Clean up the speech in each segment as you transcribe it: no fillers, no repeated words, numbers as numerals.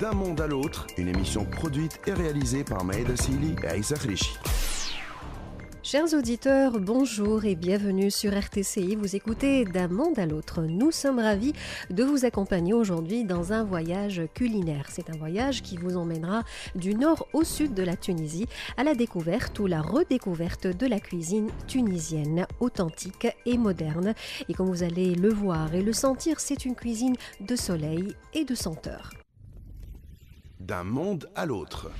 D'un monde à l'autre, une émission produite et réalisée par Maïda Sili et Aïssa Khrichi. Chers auditeurs, bonjour et bienvenue sur RTCI. Vous écoutez D'un monde à l'autre. Nous sommes ravis de vous accompagner aujourd'hui dans un voyage culinaire. C'est un voyage qui vous emmènera du nord au sud de la Tunisie à la découverte ou la redécouverte de la cuisine tunisienne, authentique et moderne. Et comme vous allez le voir et le sentir, c'est une cuisine de soleil et de senteur. D'un monde à l'autre.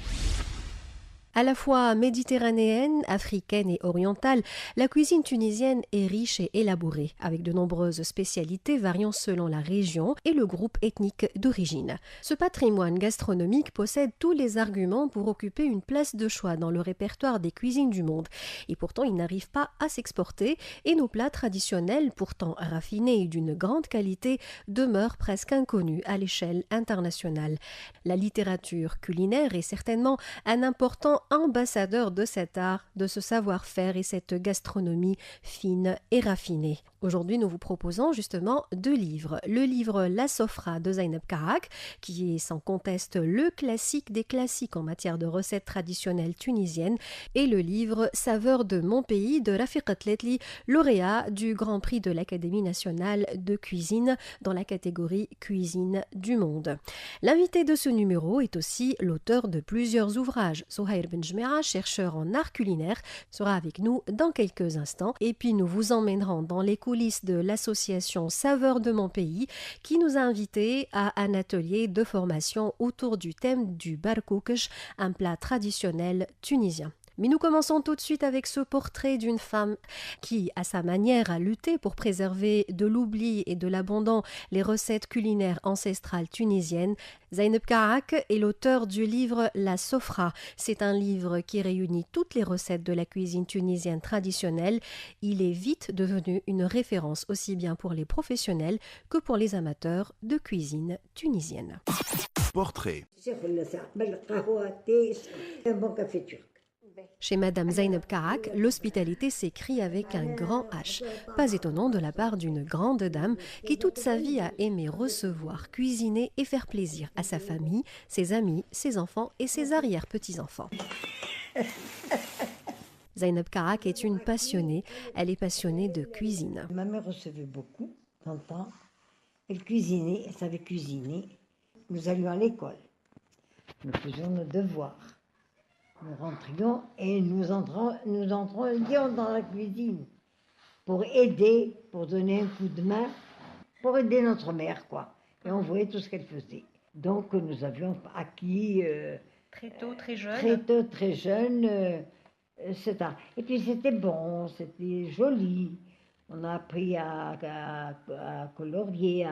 À la fois méditerranéenne, africaine et orientale, la cuisine tunisienne est riche et élaborée, avec de nombreuses spécialités variant selon la région et le groupe ethnique d'origine. Ce patrimoine gastronomique possède tous les arguments pour occuper une place de choix dans le répertoire des cuisines du monde. Et pourtant, il n'arrive pas à s'exporter et nos plats traditionnels, pourtant raffinés et d'une grande qualité, demeurent presque inconnus à l'échelle internationale. La littérature culinaire est certainement un important ambassadeur de cet art, de ce savoir-faire et cette gastronomie fine et raffinée. Aujourd'hui, nous vous proposons justement deux livres. Le livre La Sofra de Zainab Karak, qui est sans conteste le classique des classiques en matière de recettes traditionnelles tunisiennes, et le livre Saveurs de mon pays de Rafiq Tletli, lauréat du Grand Prix de l'Académie nationale de cuisine dans la catégorie Cuisine du monde. L'invité de ce numéro est aussi l'auteur de plusieurs ouvrages. Souhair Benjmea, chercheur en art culinaire, sera avec nous dans quelques instants. Et puis nous vous emmènerons dans les coulisses de l'association Saveurs de mon pays qui nous a invités à un atelier de formation autour du thème du barkoukesh, un plat traditionnel tunisien. Mais nous commençons tout de suite avec ce portrait d'une femme qui, à sa manière, a lutté pour préserver de l'oubli et de l'abandon les recettes culinaires ancestrales tunisiennes. Zainab Karak est l'auteur du livre La Sofra. C'est un livre qui réunit toutes les recettes de la cuisine tunisienne traditionnelle. Il est vite devenu une référence aussi bien pour les professionnels que pour les amateurs de cuisine tunisienne. Portrait. Un bon café turc. Chez Madame Zainab Karak, l'hospitalité s'écrit avec un grand H. Pas étonnant de la part d'une grande dame qui toute sa vie a aimé recevoir, cuisiner et faire plaisir à sa famille, ses amis, ses enfants et ses arrière-petits-enfants. Zainab Karak est une passionnée. Elle est passionnée de cuisine. Ma mère recevait beaucoup, longtemps. Elle cuisinait, elle savait cuisiner. Nous allions à l'école. Nous faisions nos devoirs. Nous rentrions et nous entrions dans la cuisine pour aider, pour donner un coup de main, pour aider notre mère, quoi. Et on voyait tout ce qu'elle faisait. Donc nous avions acquis Très tôt, très jeune. très jeune, cet art. Et puis c'était bon, c'était joli. On a appris à colorier,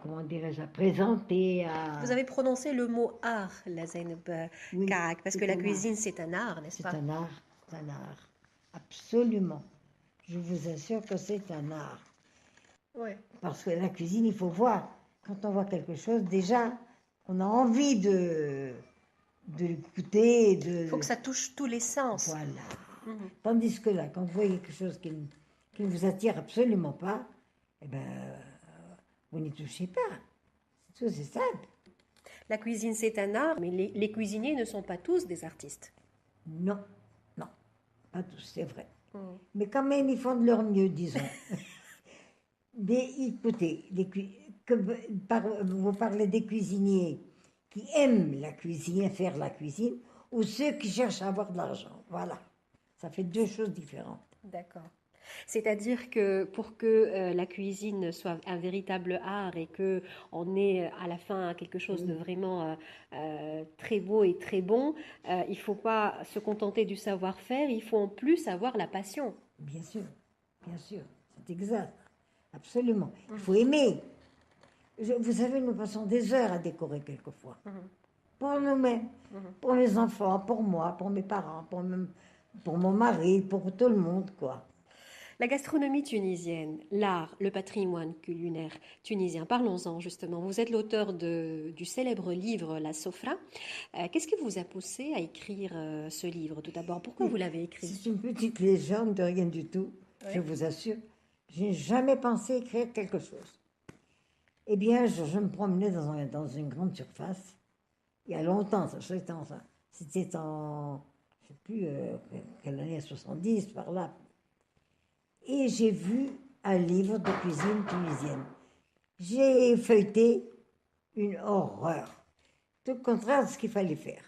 comment dirais-je, à présenter. Vous avez prononcé le mot art, la Zainab Karak, parce que la cuisine, c'est un art, n'est-ce pas? C'est un art, absolument. Je vous assure que c'est un art. Ouais. Parce que la cuisine, il faut voir. Quand on voit quelque chose, déjà, on a envie de l'écouter. Il faut que ça touche tous les sens. Voilà. Tandis que là, quand vous voyez quelque chose qui ne vous attire absolument pas, eh ben, vous n'y touchez pas. C'est simple. La cuisine, c'est un art, mais les cuisiniers ne sont pas tous des artistes. Non, pas tous, c'est vrai. Mais quand même, ils font de leur mieux, disons. Mais écoutez, vous parlez des cuisiniers qui aiment la cuisine, faire la cuisine, ou ceux qui cherchent à avoir de l'argent. Voilà, ça fait deux choses différentes. D'accord. C'est-à-dire que pour que la cuisine soit un véritable art et que on ait à la fin quelque chose de vraiment très beau et très bon, il ne faut pas se contenter du savoir-faire, il faut en plus avoir la passion. Bien sûr, c'est exact, absolument. Il faut aimer. Vous savez, nous passons des heures à décorer quelquefois. Pour nous-mêmes, pour mes enfants, pour moi, pour mes parents, pour mon mari, pour tout le monde, quoi. La gastronomie tunisienne, l'art, le patrimoine culinaire tunisien, parlons-en justement. Vous êtes l'auteur du célèbre livre La Sofra. Qu'est-ce qui vous a poussé à écrire ce livre tout d'abord? Pourquoi vous l'avez écrit? C'est une petite légende de rien du tout, je vous assure. Je n'ai jamais pensé écrire quelque chose. Eh bien, je me promenais dans une grande surface. Il y a longtemps, c'était en, je ne sais plus quelle année, 70, par là. Et j'ai vu un livre de cuisine tunisienne. J'ai feuilleté une horreur. Tout le contraire de ce qu'il fallait faire.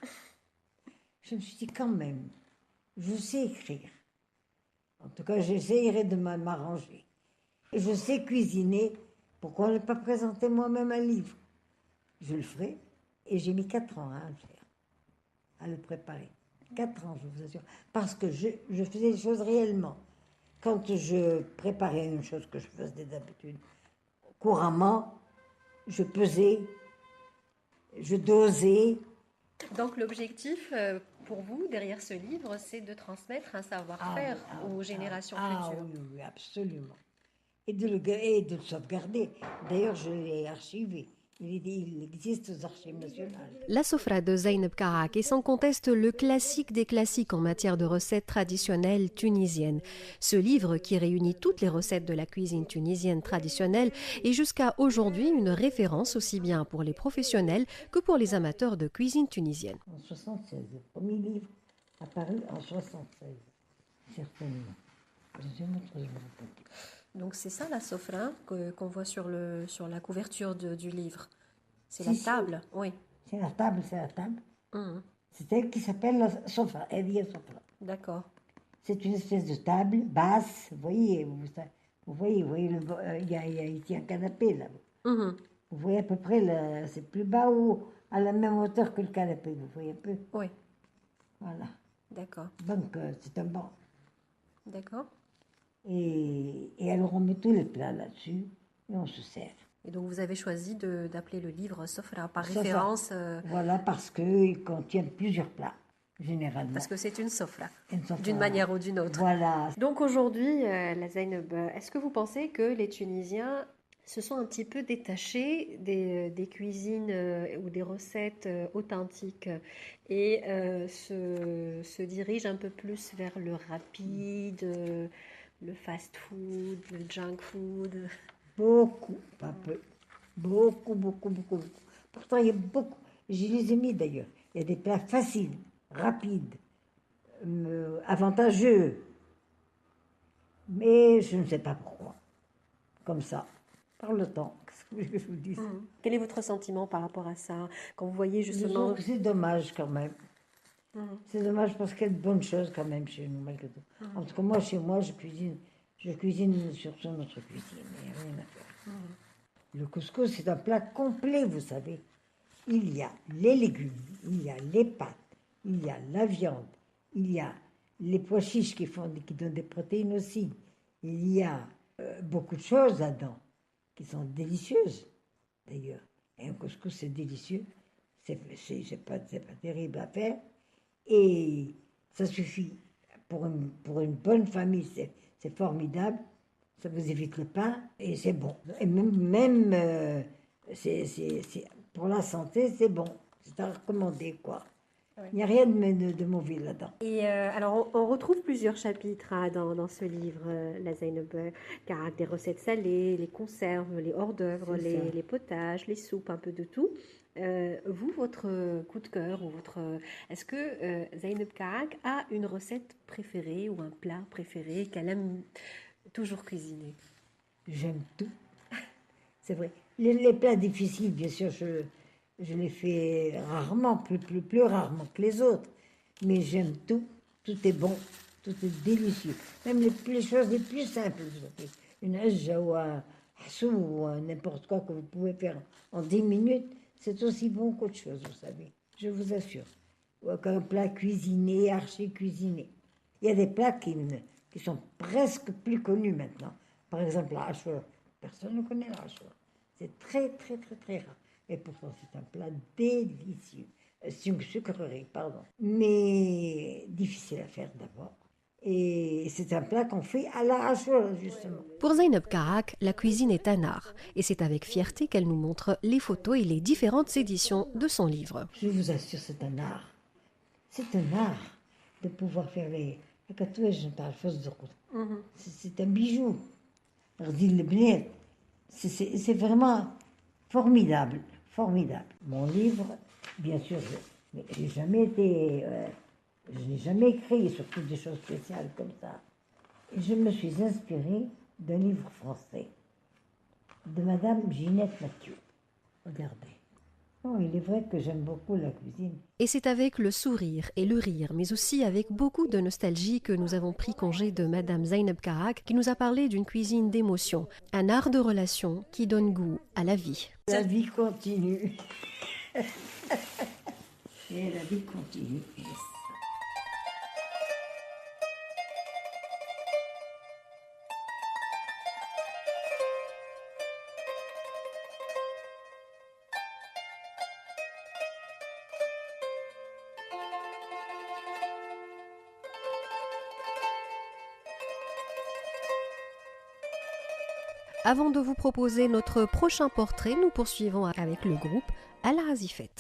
Je me suis dit, quand même, je sais écrire. En tout cas, j'essayerai de m'arranger. Et je sais cuisiner. Pourquoi ne pas présenter moi-même un livre? Je le ferai. Et j'ai mis 4 ans à le faire, à le préparer. 4 ans, je vous assure. Parce que je faisais les choses réellement. Quand je préparais une chose que je faisais d'habitude couramment, je pesais, je dosais. Donc l'objectif pour vous, derrière ce livre, c'est de transmettre un savoir-faire aux générations futures. Oui, oui, absolument. Et de le sauvegarder. D'ailleurs, je l'ai archivé. Il existe aux archives nationales. La sofra de Zeynep Karak est sans conteste le classique des classiques en matière de recettes traditionnelles tunisiennes. Ce livre, qui réunit toutes les recettes de la cuisine tunisienne traditionnelle, est jusqu'à aujourd'hui une référence aussi bien pour les professionnels que pour les amateurs de cuisine tunisienne. En 76, le premier livre apparu en 76, certainement. Deuxième autre, je me rappelle plus. Donc c'est ça la sofra qu'on voit sur la couverture du livre. C'est Si, la si. table, oui. C'est la table, c'est la table. Mhm. C'est elle qui s'appelle la sofra, Edia Sofra. D'accord. C'est une espèce de table basse, vous voyez, il y a ici un canapé là. Mhm. Vous voyez à peu près, c'est plus bas ou à la même hauteur que le canapé, vous voyez un peu. Oui, Voilà. d'accord. Donc c'est un banc. D'accord. Et alors on met tous les plats là-dessus et on se sert. Et donc vous avez choisi d'appeler le livre Sofra par Sofra. référence, Voilà, parce qu'il contient plusieurs plats, généralement. parce que c'est une sofra, Une sofra. d'une manière ou d'une autre. Voilà. Donc aujourd'hui, la Zeynep, est-ce que vous pensez que les Tunisiens se sont un petit peu détachés des cuisines ou des recettes authentiques et se dirigent un peu plus vers le rapide, le fast-food, le junk food? Beaucoup, pas peu. Beaucoup, beaucoup, beaucoup, beaucoup. Pourtant, il y a beaucoup. Je les ai mis d'ailleurs. Il y a des plats faciles, rapides, avantageux. Mais je ne sais pas pourquoi. Comme ça, par le temps. Qu'est-ce que vous voulez que je vous dise? Quel est votre sentiment par rapport à ça, quand vous voyez Je justement... trouve que c'est dommage quand même. C'est dommage parce qu'il y a de bonnes choses quand même chez nous, malgré tout. En tout cas, moi, chez moi, je cuisine surtout notre cuisine. Il n'y a rien à faire. Le couscous, c'est un plat complet, vous savez. Il y a les légumes, il y a les pâtes, il y a la viande, il y a les pois chiches qui donnent des protéines aussi. Il y a beaucoup de choses là-dedans qui sont délicieuses, d'ailleurs. Et un couscous, c'est délicieux. C'est pas terrible à faire. Et ça suffit. Pour une bonne famille, c'est formidable. Ça vous évite le pain et c'est bon. Et même pour la santé, c'est bon. C'est à recommander, quoi. Ouais. Il n'y a rien de mauvais là-dedans. Et alors, on retrouve plusieurs chapitres dans ce livre, la Zeynep Karak, des recettes salées, les conserves, les hors-d'œuvre, les potages, les soupes, un peu de tout. Vous, votre coup de cœur, est-ce que Zeynep Karak a une recette préférée ou un plat préféré qu'elle aime toujours cuisiner? J'aime tout. C'est vrai. Les plats difficiles, bien sûr, je les fais rarement, plus rarement que les autres. Mais j'aime tout. Tout est bon. Tout est délicieux. Même les choses les plus simples. Une ajja ou un hassou ou n'importe quoi que vous pouvez faire en 10 minutes, c'est aussi bon qu'autre chose, vous savez. Je vous assure. Ou un plat cuisiné, archi cuisiné. Il y a des plats qui sont presque plus connus maintenant. Par exemple, la hachour. Personne ne connaît la hachour. C'est très, très, très, très rare. Et pourtant, c'est un plat délicieux. C'est une sucrerie, pardon. Mais difficile à faire d'abord. Et c'est un plat qu'on fait à la hachour, justement. Pour Zeynep Karak, la cuisine est un art. Et c'est avec fierté qu'elle nous montre les photos et les différentes éditions de son livre. Je vous assure, c'est un art. C'est un art de pouvoir faire les tatouages dans la fosse de route. C'est un bijou. C'est vraiment Formidable, formidable. Mon livre, bien sûr, je n'ai jamais écrit, surtout des choses spéciales comme ça. Et je me suis inspirée d'un livre français de Madame Ginette Mathieu. Regardez. Oh, il est vrai que j'aime beaucoup la cuisine. Et c'est avec le sourire et le rire, mais aussi avec beaucoup de nostalgie que nous avons pris congé de Madame Zeynep Karak, qui nous a parlé d'une cuisine d'émotion, un art de relation qui donne goût à la vie. La vie continue. Et la vie continue. Yes. Avant de vous proposer notre prochain portrait, nous poursuivons avec le groupe Al Azifet.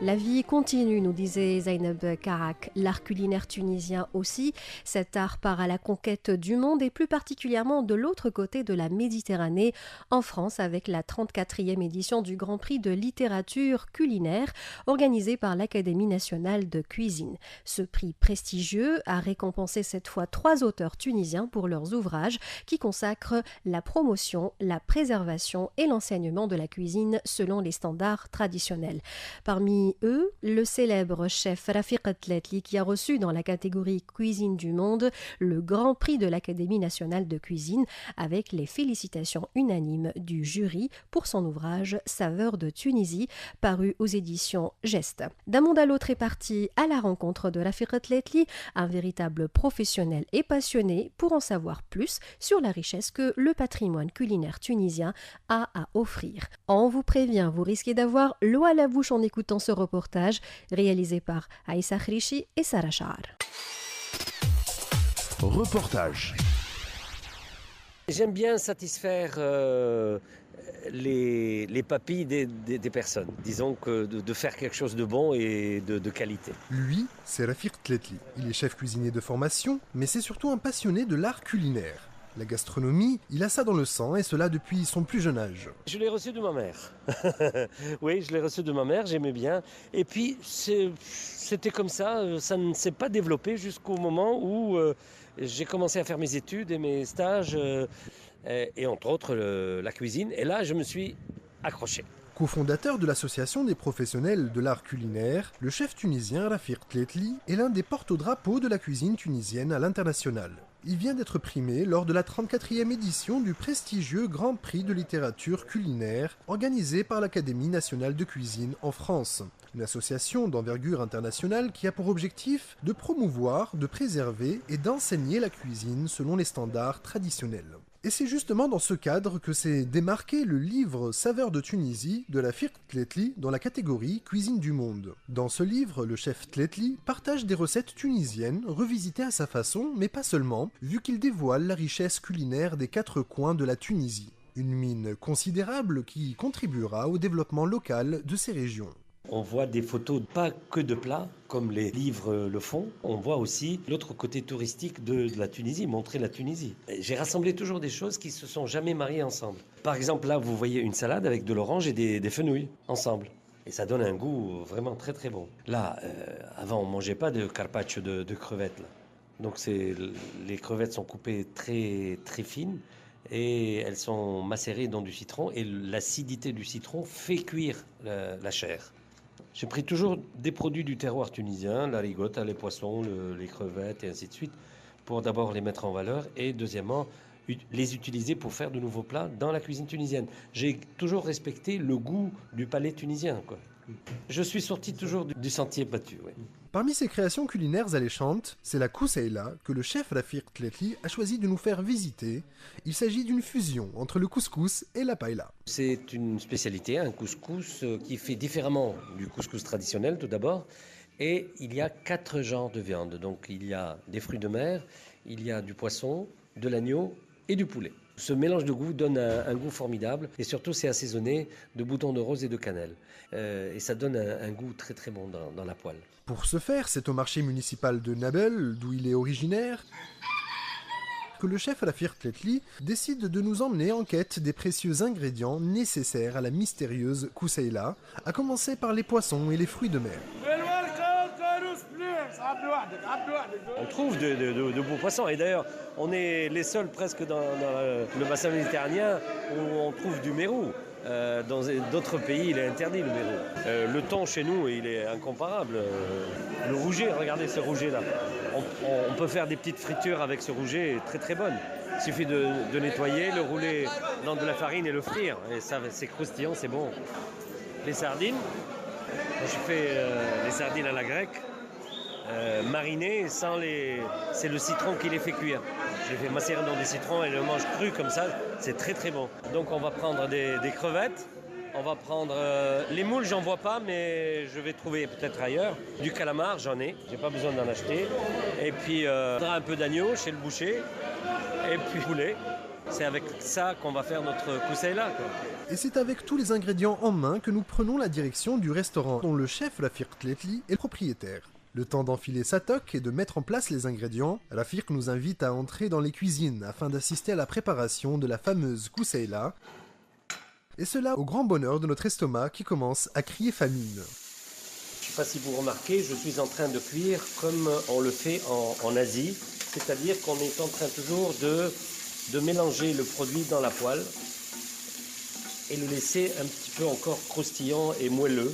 La vie continue, nous disait Zeynep Karak. L'art culinaire tunisien aussi. Cet art part à la conquête du monde et plus particulièrement de l'autre côté de la Méditerranée, en France, avec la 34e édition du Grand Prix de littérature culinaire organisé par l'Académie nationale de cuisine. Ce prix prestigieux a récompensé cette fois 3 auteurs tunisiens pour leurs ouvrages qui consacrent la promotion, la préservation et l'enseignement de la cuisine selon les standards traditionnels. Parmi eux, le célèbre chef Rafiq Tletli qui a reçu dans la catégorie Cuisine du Monde le Grand Prix de l'Académie nationale de cuisine avec les félicitations unanimes du jury pour son ouvrage Saveurs de Tunisie paru aux éditions Geste. D'un monde à l'autre est parti à la rencontre de Rafiq Tletli, un véritable professionnel et passionné pour en savoir plus sur la richesse que le patrimoine culinaire tunisien a à offrir. On vous prévient, vous risquez d'avoir l'eau à la bouche en écoutant ce reportage réalisé par Aïssa Khrichi et Sarah Char. Reportage. J'aime bien satisfaire les papilles des personnes. Disons que de faire quelque chose de bon et de qualité. Lui, c'est Rafiq Tletli. Il est chef cuisinier de formation, mais c'est surtout un passionné de l'art culinaire. La gastronomie, il a ça dans le sang et cela depuis son plus jeune âge. Je l'ai reçu de ma mère. Oui, je l'ai reçu de ma mère, j'aimais bien. Et puis, c'était comme ça ne s'est pas développé jusqu'au moment où j'ai commencé à faire mes études et mes stages, et entre autres la cuisine. Et là, je me suis accroché. Co-fondateur de l'association des professionnels de l'art culinaire, le chef tunisien Rafiq Tletli est l'un des porte-drapeaux de la cuisine tunisienne à l'international. Il vient d'être primé lors de la 34e édition du prestigieux Grand Prix de littérature culinaire organisé par l'Académie nationale de cuisine en France. Une association d'envergure internationale qui a pour objectif de promouvoir, de préserver et d'enseigner la cuisine selon les standards traditionnels. Et c'est justement dans ce cadre que s'est démarqué le livre Saveurs de Tunisie de Rafik Tletli dans la catégorie Cuisine du monde. Dans ce livre, le chef Tletli partage des recettes tunisiennes revisitées à sa façon, mais pas seulement, vu qu'il dévoile la richesse culinaire des 4 coins de la Tunisie. Une mine considérable qui contribuera au développement local de ces régions. On voit des photos pas que de plats, comme les livres le font. On voit aussi l'autre côté touristique de la Tunisie, montrer la Tunisie. J'ai rassemblé toujours des choses qui ne se sont jamais mariées ensemble. Par exemple, là, vous voyez une salade avec de l'orange et des fenouils ensemble. Et ça donne un goût vraiment très très bon. Là, avant, on ne mangeait pas de carpaccio de crevettes. Là. Donc les crevettes sont coupées très, très fines et elles sont macérées dans du citron. Et l'acidité du citron fait cuire la chair. J'ai pris toujours des produits du terroir tunisien, la rigotta, les poissons, les crevettes et ainsi de suite, pour d'abord les mettre en valeur et deuxièmement les utiliser pour faire de nouveaux plats dans la cuisine tunisienne. J'ai toujours respecté le goût du palais tunisien, quoi. Je suis sorti toujours du sentier battu. Ouais. Parmi ses créations culinaires alléchantes, c'est la kousseïla que le chef Rafik Tletli a choisi de nous faire visiter. Il s'agit d'une fusion entre le couscous et la paella. C'est une spécialité, un couscous qui fait différemment du couscous traditionnel tout d'abord. Et il y a 4 genres de viande. Donc il y a des fruits de mer, il y a du poisson, de l'agneau et du poulet. Ce mélange de goûts donne un goût formidable et surtout c'est assaisonné de boutons de rose et de cannelle. Et ça donne un goût très très bon dans la poêle. Pour ce faire, c'est au marché municipal de Nabel, d'où il est originaire, que le chef Rafik Tletli décide de nous emmener en quête des précieux ingrédients nécessaires à la mystérieuse kousseïla, à commencer par les poissons et les fruits de mer. On trouve de beaux poissons et d'ailleurs on est les seuls presque dans le bassin méditerranéen où on trouve du mérou. Dans d'autres pays il est interdit le mérou. Le thon chez nous il est incomparable. Le rouget, regardez ce rouget là. On peut faire des petites fritures avec ce rouget très très bonnes. Il suffit de nettoyer, le rouler dans de la farine et le frire. Et ça c'est croustillant, c'est bon. Les sardines, moi, je fais les sardines à la grecque. Marinés c'est le citron qui les fait cuire. Je les fais macérer dans du citron et je le mange cru comme ça, c'est très très bon. Donc on va prendre des crevettes, on va prendre les moules, j'en vois pas mais je vais trouver peut-être ailleurs. Du calamar, j'en ai, j'ai pas besoin d'en acheter. Et puis un peu d'agneau chez le boucher et puis poulet. C'est avec ça qu'on va faire notre kousseïla, quoi. Et c'est avec tous les ingrédients en main que nous prenons la direction du restaurant dont le chef Rafik Tletli est propriétaire. Le temps d'enfiler sa toque et de mettre en place les ingrédients, Rafik nous invite à entrer dans les cuisines afin d'assister à la préparation de la fameuse kousseïla. Et cela au grand bonheur de notre estomac qui commence à crier famine. Je ne sais pas si vous remarquez, je suis en train de cuire comme on le fait en Asie, c'est-à-dire qu'on est en train toujours de mélanger le produit dans la poêle et le laisser un petit peu encore croustillant et moelleux.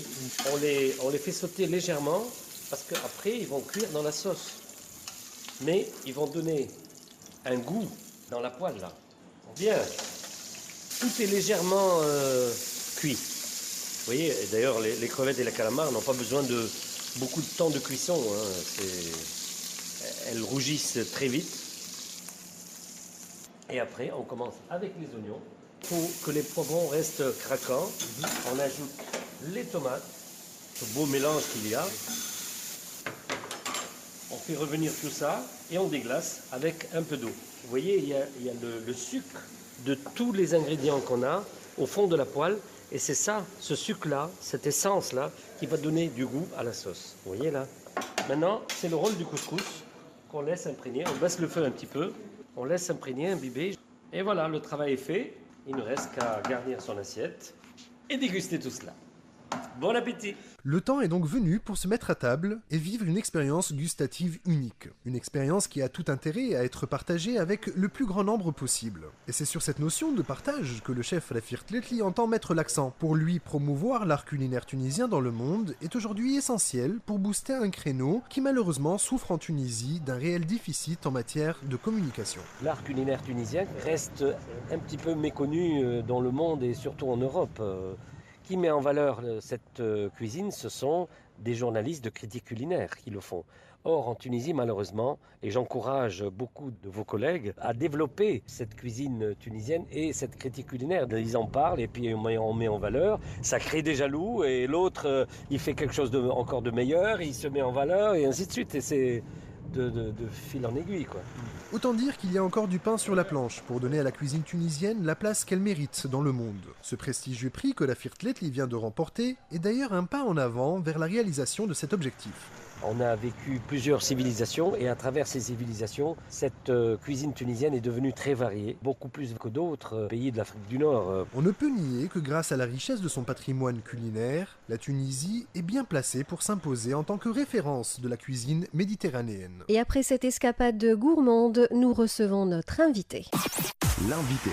On les fait sauter légèrement parce qu'après ils vont cuire dans la sauce. Mais ils vont donner un goût dans la poêle là. Bien, tout est légèrement cuit. Vous voyez, d'ailleurs les crevettes et les calamars n'ont pas besoin de beaucoup de temps de cuisson. Hein. Elles rougissent très vite. Et après, on commence avec les oignons. Pour que les poivrons restent craquants, on ajoute les tomates, ce beau mélange qu'il y a. On fait revenir tout ça et on déglace avec un peu d'eau. Vous voyez, il y a le sucre de tous les ingrédients qu'on a au fond de la poêle. Et c'est ça, ce sucre-là, cette essence-là, qui va donner du goût à la sauce. Vous voyez là? Maintenant, c'est le rôle du couscous qu'on laisse imprégner. On baisse le feu un petit peu. On laisse imprégner, imbiber. Et voilà, le travail est fait. Il ne reste qu'à garnir son assiette et déguster tout cela. Bon appétit! Le temps est donc venu pour se mettre à table et vivre une expérience gustative unique. Une expérience qui a tout intérêt à être partagée avec le plus grand nombre possible. Et c'est sur cette notion de partage que le chef Rafik Tletli entend mettre l'accent. Pour lui, promouvoir l'art culinaire tunisien dans le monde est aujourd'hui essentiel pour booster un créneau qui malheureusement souffre en Tunisie d'un réel déficit en matière de communication. L'art culinaire tunisien reste un petit peu méconnu dans le monde et surtout en Europe. qui met en valeur cette cuisine, ce sont des journalistes de critique culinaire qui le font. Or, en Tunisie, malheureusement, et j'encourage beaucoup de vos collègues à développer cette cuisine tunisienne et cette critique culinaire. Ils en parlent et puis on met en valeur. Ça crée des jaloux et l'autre, il fait quelque chose encore de meilleur, il se met en valeur et ainsi de suite. Et c'est de fil en aiguille, quoi. Autant dire qu'il y a encore du pain sur la planche pour donner à la cuisine tunisienne la place qu'elle mérite dans le monde. Ce prestigieux prix que la Firtletli vient de remporter est d'ailleurs un pas en avant vers la réalisation de cet objectif. On a vécu plusieurs civilisations et à travers ces civilisations, cette cuisine tunisienne est devenue très variée, beaucoup plus que d'autres pays de l'Afrique du Nord. On ne peut nier que grâce à la richesse de son patrimoine culinaire, la Tunisie est bien placée pour s'imposer en tant que référence de la cuisine méditerranéenne. Et après cette escapade gourmande, nous recevons notre invité. L'invité.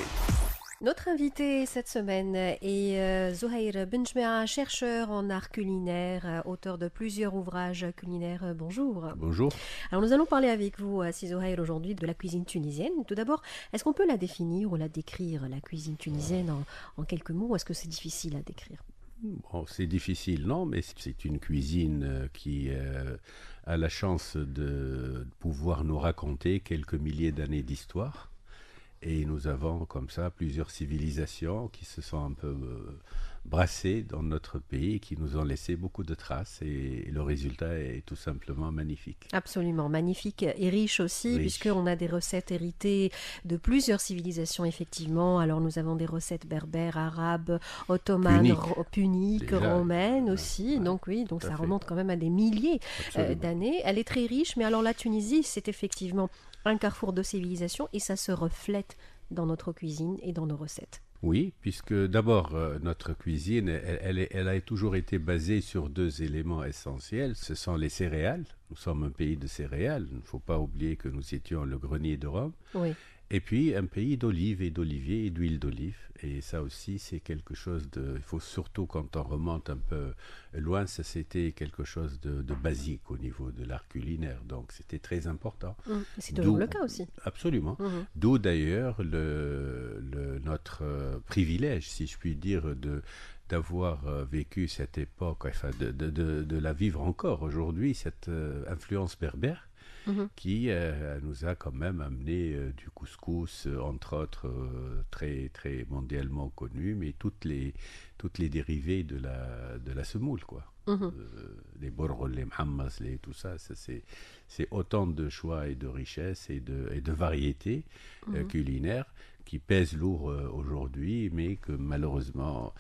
Notre invité cette semaine est Zouhair Benjmea, chercheur en art culinaire, auteur de plusieurs ouvrages culinaires. Bonjour. Bonjour. Alors nous allons parler avec vous, Zouhair, aujourd'hui de la cuisine tunisienne. Tout d'abord, est-ce qu'on peut la définir ou la décrire, la cuisine tunisienne, en quelques mots, ou est-ce que c'est difficile à décrire ? Bon, c'est difficile, non, mais c'est une cuisine qui a la chance de pouvoir nous raconter quelques milliers d'années d'histoire. Et nous avons comme ça plusieurs civilisations qui se sont un peu brassées dans notre pays, qui nous ont laissé beaucoup de traces et le résultat est tout simplement magnifique. Absolument, magnifique et riche aussi, puisqu'on a des recettes héritées de plusieurs civilisations, effectivement. Alors nous avons des recettes berbères, arabes, ottomanes, puniques, romaines aussi. Ouais, donc oui, donc ça remonte quand même à des milliers d'années. Elle est très riche, mais alors la Tunisie, c'est effectivement un carrefour de civilisation et ça se reflète dans notre cuisine et dans nos recettes. Oui, puisque d'abord, notre cuisine, elle a toujours été basée sur deux éléments essentiels. Ce sont les céréales. Nous sommes un pays de céréales. Il ne faut pas oublier que nous étions le grenier de Rome. Oui. Et puis, un pays d'olives et d'oliviers et d'huile d'olive. Et ça aussi, c'est quelque chose de... Il faut surtout, quand on remonte un peu loin, ça c'était quelque chose de basique au niveau de l'art culinaire. Donc, c'était très important. C'est toujours le cas aussi. Absolument. D'où d'ailleurs notre privilège, si je puis dire, d'avoir vécu cette époque, enfin de la vivre encore aujourd'hui, cette influence berbère. Qui nous a quand même amené du couscous, entre autres, très, très mondialement connu, mais toutes les dérivées de la semoule, quoi. Les borrol, les mhammas, tout ça, c'est autant de choix et de richesses et de variétés culinaires qui pèsent lourd aujourd'hui, mais que malheureusement...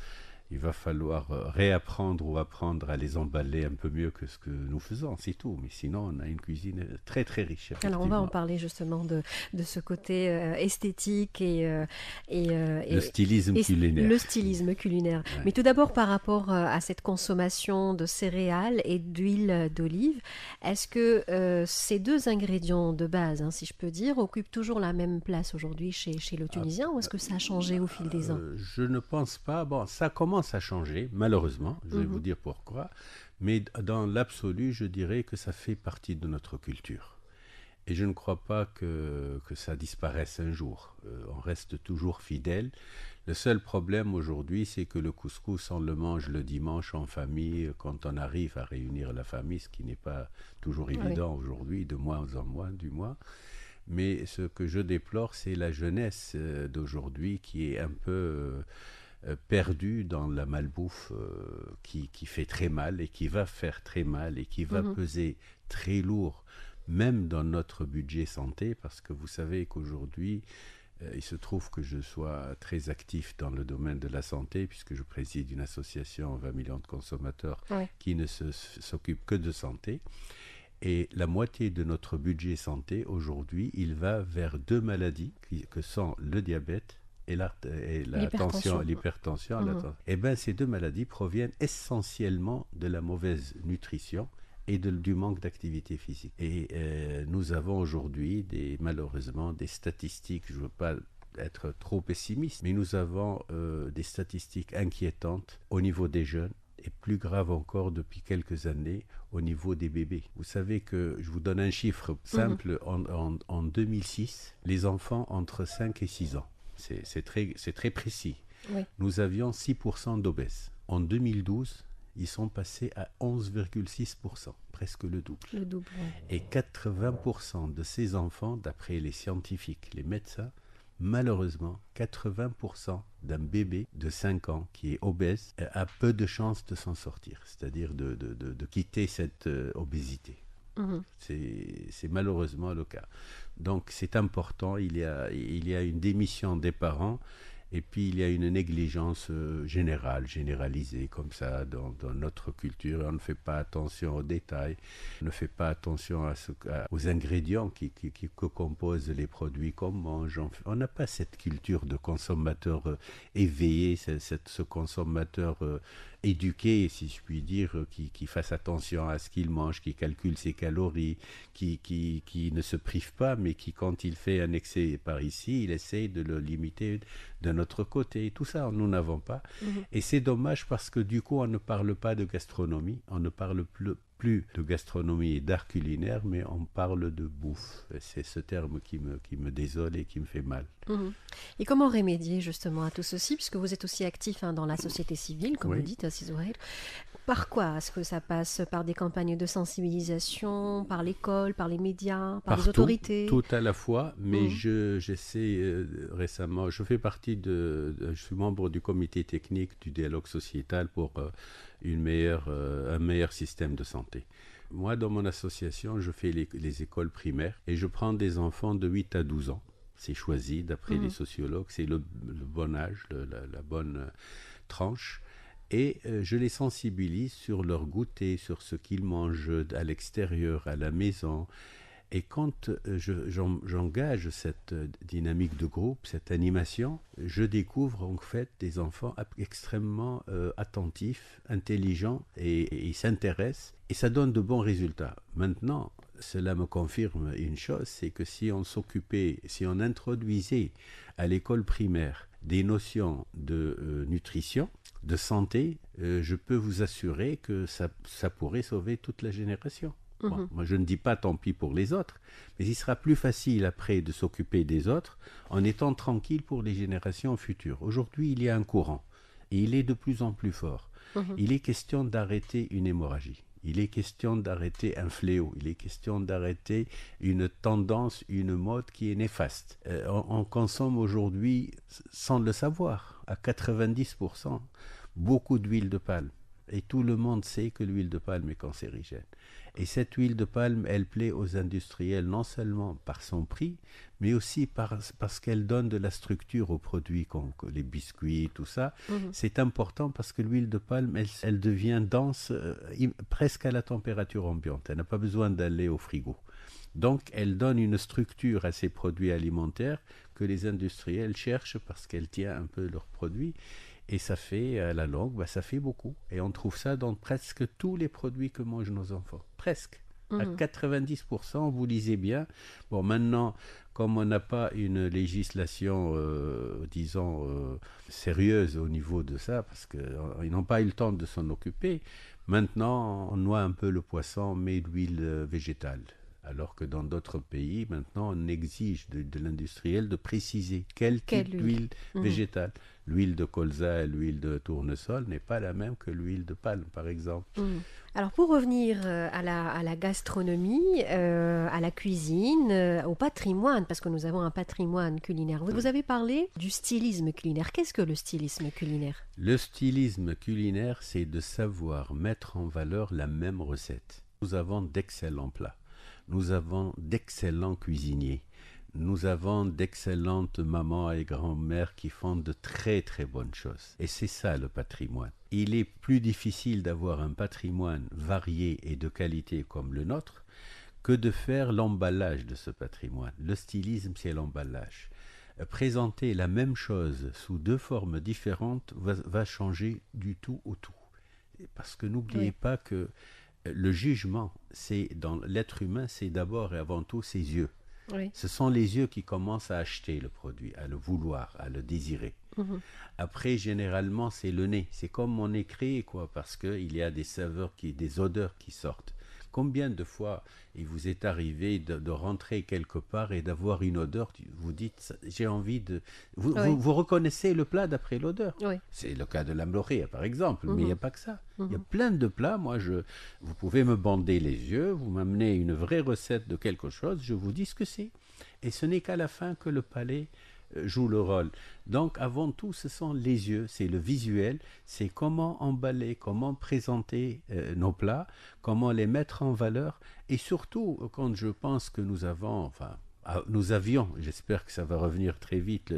Il va falloir réapprendre ou apprendre à les emballer un peu mieux que ce que nous faisons, c'est tout. Mais sinon, on a une cuisine très très riche. Alors on va en parler justement de ce côté esthétique et le stylisme culinaire. Le stylisme culinaire. Ouais. Mais tout d'abord par rapport à cette consommation de céréales et d'huile d'olive, est-ce que ces deux ingrédients de base, si je peux dire, occupent toujours la même place aujourd'hui chez le Tunisien ou est-ce que ça a changé au fil des ans ? Je ne pense pas. Bon, ça commence à changer, malheureusement, je vais vous dire pourquoi, mais dans l'absolu, je dirais que ça fait partie de notre culture. Et je ne crois pas que ça disparaisse un jour. On reste toujours fidèle. Le seul problème aujourd'hui, c'est que le couscous, on le mange le dimanche en famille, quand on arrive à réunir la famille, ce qui n'est pas toujours évident aujourd'hui, de moins en moins, du moins. Mais ce que je déplore, c'est la jeunesse d'aujourd'hui qui est un peu... perdu dans la malbouffe qui fait très mal et qui va faire très mal et qui va peser très lourd, même dans notre budget santé, parce que vous savez qu'aujourd'hui, il se trouve que je sois très actif dans le domaine de la santé, puisque je préside une association 20 millions de consommateurs qui ne s'occupe que de santé. Et la moitié de notre budget santé, aujourd'hui, il va vers deux maladies que sont le diabète et l'hypertension. Eh bien, ces deux maladies proviennent essentiellement de la mauvaise nutrition et du manque d'activité physique. Et nous avons aujourd'hui, malheureusement, des statistiques, je ne veux pas être trop pessimiste, mais nous avons des statistiques inquiétantes au niveau des jeunes, et plus grave encore depuis quelques années au niveau des bébés. Vous savez que, je vous donne un chiffre simple, en 2006, les enfants entre 5 et 6 ans, c'est très précis. Oui. Nous avions 6% d'obèses. En 2012, ils sont passés à 11,6%, presque le double. Le double, ouais. Et 80% de ces enfants, d'après les scientifiques, les médecins, malheureusement, 80% d'un bébé de 5 ans qui est obèse a peu de chances de s'en sortir, c'est-à-dire de quitter cette obésité. C'est malheureusement le cas. Donc c'est important, il y a une démission des parents. Et puis il y a une négligence généralisée comme ça dans notre culture. On ne fait pas attention aux détails, on ne fait pas attention aux ingrédients qui composent les produits qu'on mange. On n'a pas cette culture de consommateur éveillé, ce consommateur éduqué, si je puis dire, qui fasse attention à ce qu'il mange, qui calcule ses calories, qui ne se prive pas, mais qui, quand il fait un excès par ici, il essaye de le limiter d'un autre côté. Tout ça, nous n'avons pas. Et c'est dommage parce que du coup, on ne parle pas de gastronomie, on ne parle plus de gastronomie et d'art culinaire, mais on parle de bouffe. Et c'est ce terme qui me désole et qui me fait mal. Et comment remédier justement à tout ceci, puisque vous êtes aussi actif dans la société civile, comme vous dites, Aziz Ouail. Par quoi est-ce que ça passe? Par des campagnes de sensibilisation, par l'école, par les médias, par les autorités? Tout à la fois, mais j'essaie récemment, je suis membre du comité technique du dialogue sociétal pour un meilleur système de santé. Moi, dans mon association, je fais les écoles primaires et je prends des enfants de 8 à 12 ans. C'est choisi d'après les sociologues, c'est le bon âge, la bonne tranche. Et je les sensibilise sur leur goûter, sur ce qu'ils mangent à l'extérieur, à la maison. Et quand j'engage cette dynamique de groupe, cette animation, je découvre en fait des enfants extrêmement attentifs, intelligents et ils s'intéressent. Et ça donne de bons résultats. Maintenant, cela me confirme une chose, c'est que si on introduisait à l'école primaire des notions de nutrition, de santé, je peux vous assurer que ça pourrait sauver toute la génération. Bon, moi je ne dis pas tant pis pour les autres, mais il sera plus facile après de s'occuper des autres en étant tranquille pour les générations futures. Aujourd'hui, il y a un courant et il est de plus en plus fort. Il est question d'arrêter une hémorragie. Il est question d'arrêter un fléau. Il est question d'arrêter une tendance, une mode qui est néfaste. On consomme aujourd'hui, sans le savoir, à 90%, beaucoup d'huile de palme. Et tout le monde sait que l'huile de palme est cancérigène. Et cette huile de palme, elle plaît aux industriels non seulement par son prix, mais aussi parce qu'elle donne de la structure aux produits, comme les biscuits, tout ça. C'est important parce que l'huile de palme, elle devient dense presque à la température ambiante. Elle n'a pas besoin d'aller au frigo. Donc, elle donne une structure à ces produits alimentaires que les industriels cherchent parce qu'elle tient un peu leurs produits. Et ça fait, à la longue, ça fait beaucoup. Et on trouve ça dans presque tous les produits que mangent nos enfants. Presque. À 90%, vous lisez bien. Bon, maintenant, comme on n'a pas une législation, sérieuse au niveau de ça, parce qu'ils n'ont pas eu le temps de s'en occuper, maintenant, on noie un peu le poisson, mais d'huile végétale. Alors que dans d'autres pays, maintenant, on exige de l'industriel de préciser quel type d'huile végétale. L'huile de colza et l'huile de tournesol n'est pas la même que l'huile de palme, par exemple. Alors, pour revenir à la gastronomie, à la cuisine, au patrimoine, parce que nous avons un patrimoine culinaire, vous avez parlé du stylisme culinaire. Qu'est-ce que le stylisme culinaire? Le stylisme culinaire, c'est de savoir mettre en valeur la même recette. Nous avons d'excellents plats. Nous avons d'excellents cuisiniers. Nous avons d'excellentes mamans et grand-mères qui font de très très bonnes choses. Et c'est ça le patrimoine. Il est plus difficile d'avoir un patrimoine varié et de qualité comme le nôtre que de faire l'emballage de ce patrimoine. Le stylisme, c'est l'emballage. Présenter la même chose sous deux formes différentes va changer du tout au tout. Parce que n'oubliez pas que le jugement, dans l'être humain, c'est d'abord et avant tout ses yeux. Oui. Ce sont les yeux qui commencent à acheter le produit, à le vouloir, à le désirer. Après, généralement, c'est le nez. C'est comme on est créé, parce qu'il y a des saveurs, des odeurs qui sortent. Combien de fois il vous est arrivé de rentrer quelque part et d'avoir une odeur, vous dites, j'ai envie de... Vous reconnaissez le plat d'après l'odeur. Oui. C'est le cas de la mloria, par exemple, mais il n'y a pas que ça. Il y a Mhm. plein de plats. Vous pouvez me bander les yeux, vous m'amenez une vraie recette de quelque chose, je vous dis ce que c'est. Et ce n'est qu'à la fin que le palais joue le rôle. Donc, avant tout, ce sont les yeux, c'est le visuel, c'est comment emballer, comment présenter nos plats, comment les mettre en valeur. Et surtout, quand je pense que nous avions, j'espère que ça va revenir très vite,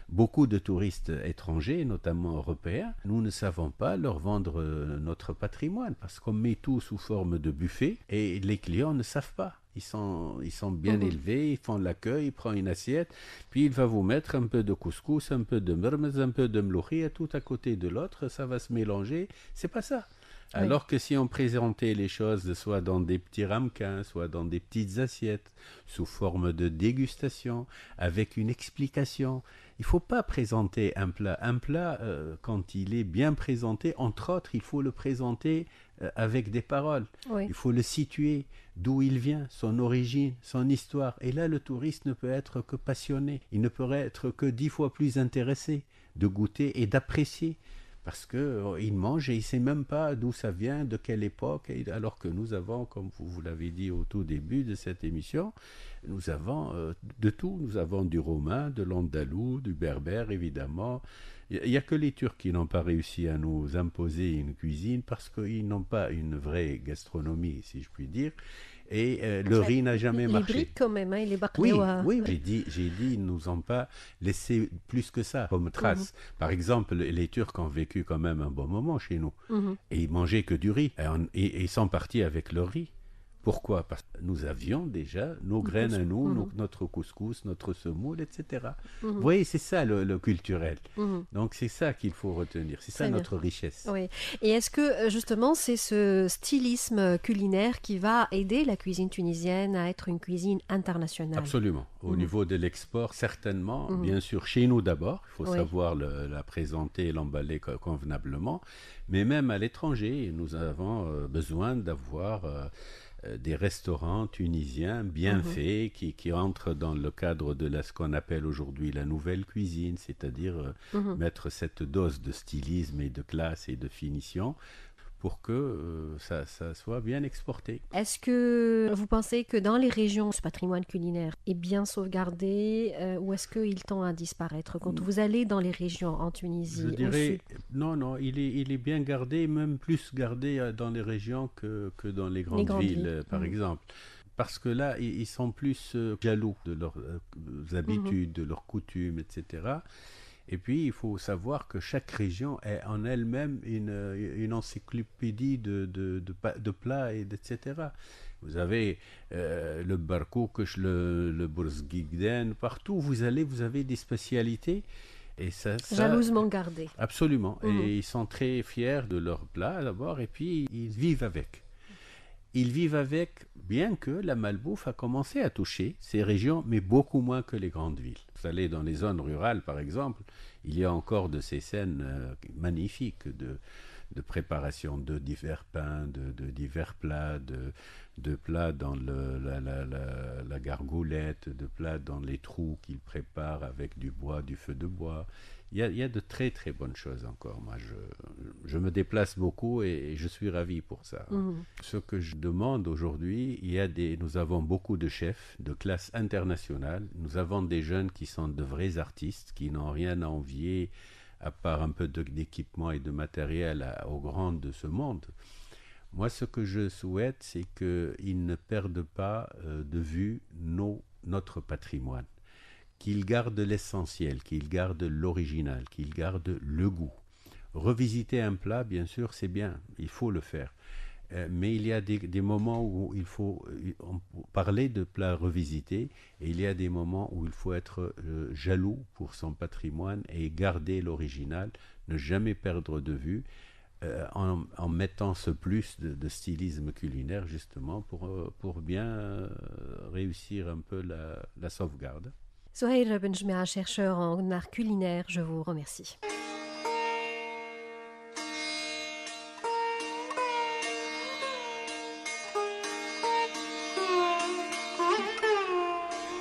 beaucoup de touristes étrangers, notamment européens, nous ne savons pas leur vendre notre patrimoine parce qu'on met tout sous forme de buffet et les clients ne savent pas. Ils sont bien élevés, ils font l'accueil, ils prennent une assiette, puis il va vous mettre un peu de couscous, un peu de mermez, un peu de mloukhia, tout à côté de l'autre, ça va se mélanger. C'est pas ça. Alors que si on présentait les choses soit dans des petits ramequins, soit dans des petites assiettes, sous forme de dégustation, avec une explication, il ne faut pas présenter un plat. Un plat, quand il est bien présenté, entre autres, il faut le présenter avec des paroles. Oui. Il faut le situer, d'où il vient, son origine, son histoire. Et là, le touriste ne peut être que passionné. Il ne peut être que 10 fois plus intéressé de goûter et d'apprécier. Parce qu'il mange et il ne sait même pas d'où ça vient, de quelle époque, alors que nous avons, comme vous l'avez dit au tout début de cette émission, nous avons de tout. Nous avons du romain, de l'andalou, du berbère, évidemment. Il n'y a que les Turcs qui n'ont pas réussi à nous imposer une cuisine parce qu'ils n'ont pas une vraie gastronomie, si je puis dire. Et le riz n'a jamais marché. Les briques quand même, hein, et les Oui, baklava. oui, j'ai dit, ils ne nous ont pas laissé plus que ça comme trace. Par exemple, les Turcs ont vécu quand même un bon moment chez nous. Et ils mangeaient que du riz. Et ils sont partis avec leur riz. Pourquoi? Parce que nous avions déjà nos graines à nous, notre couscous, notre semoule, etc. Vous voyez, c'est ça le culturel. Donc c'est ça qu'il faut retenir. C'est ça Très bien. notre richesse. Oui. Et est-ce que justement c'est ce stylisme culinaire qui va aider la cuisine tunisienne à être une cuisine internationale? Absolument. Au niveau de l'export, certainement. Bien sûr, chez nous d'abord, il faut savoir la présenter et l'emballer convenablement. Mais même à l'étranger, nous avons besoin d'avoir des restaurants tunisiens bien faits qui entrent dans le cadre de ce qu'on appelle aujourd'hui la nouvelle cuisine, c'est-à-dire mettre cette dose de stylisme et de classe et de finition pour que ça soit bien exporté. Est-ce que vous pensez que dans les régions, ce patrimoine culinaire est bien sauvegardé ou est-ce qu'il tend à disparaître quand vous allez dans les régions en Tunisie? Je au dirais, sud? non, il est bien gardé, même plus gardé dans les régions que dans les grandes villes, par exemple. Parce que là, ils sont plus jaloux de leurs habitudes, de leurs coutumes, etc. Et puis, il faut savoir que chaque région est en elle-même une encyclopédie de plats, etc. Vous avez le barkouch, le bourz-guigden, partout où vous allez, vous avez des spécialités. Et ça, Jalousement gardé. Absolument. Et ils sont très fiers de leur plat d'abord, et puis ils vivent avec. Ils vivent avec, bien que la malbouffe a commencé à toucher ces régions, mais beaucoup moins que les grandes villes. Vous allez dans les zones rurales, par exemple, il y a encore de ces scènes magnifiques de préparation de divers pains, de divers plats, de plats dans la gargoulette, de plats dans les trous qu'ils préparent avec du bois, du feu de bois. Il y a de très très bonnes choses encore. Moi, je me déplace beaucoup et je suis ravi pour ça. Ce que je demande aujourd'hui, nous avons beaucoup de chefs de classe internationale. Nous avons des jeunes qui sont de vrais artistes, qui n'ont rien à envier à part un peu d'équipement et de matériel aux grands de ce monde. Moi, ce que je souhaite, c'est qu'ils ne perdent pas de vue notre patrimoine, qu'ils gardent l'essentiel, qu'ils gardent l'original, qu'ils gardent le goût. Revisiter un plat, bien sûr, c'est bien, il faut le faire. Mais il y a des moments où il faut parler de plats revisités et il y a des moments où il faut être jaloux pour son patrimoine et garder l'original, ne jamais perdre de vue en mettant ce plus de stylisme culinaire justement pour bien réussir un peu la sauvegarde. Souhair Benjmea, chercheur en art culinaire, je vous remercie.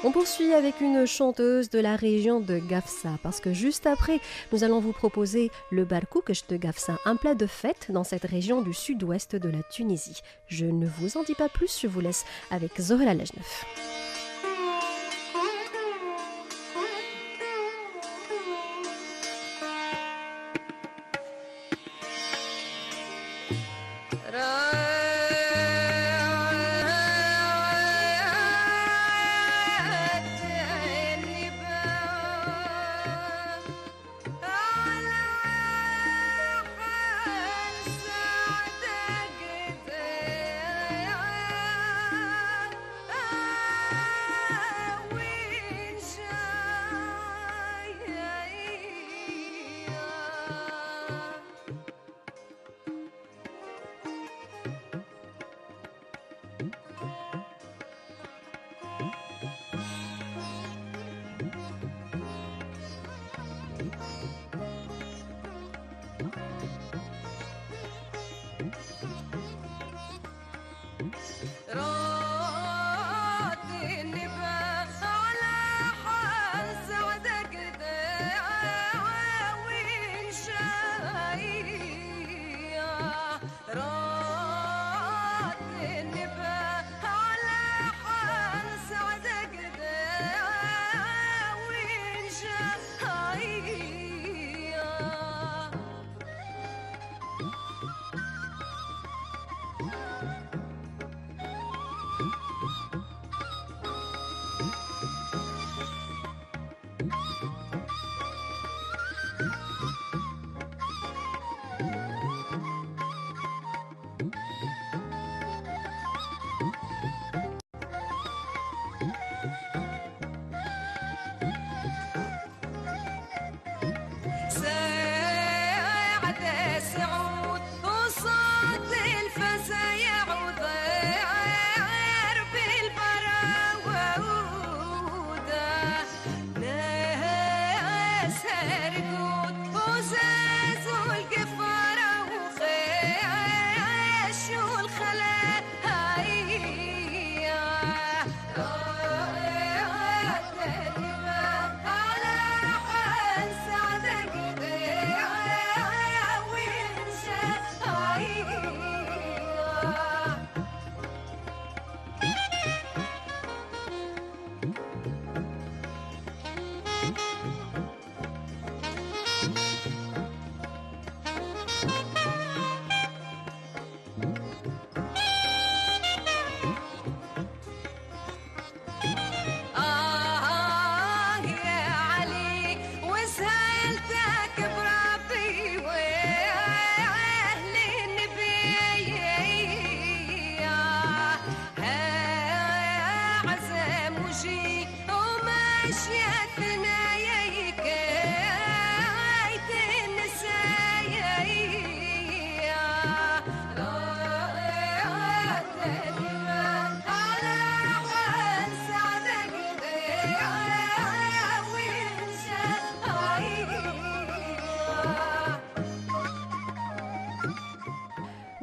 On poursuit avec une chanteuse de la région de Gafsa parce que juste après, nous allons vous proposer le barkoukesh de Gafsa, un plat de fête dans cette région du sud-ouest de la Tunisie. Je ne vous en dis pas plus, je vous laisse avec Zohra Lajnef.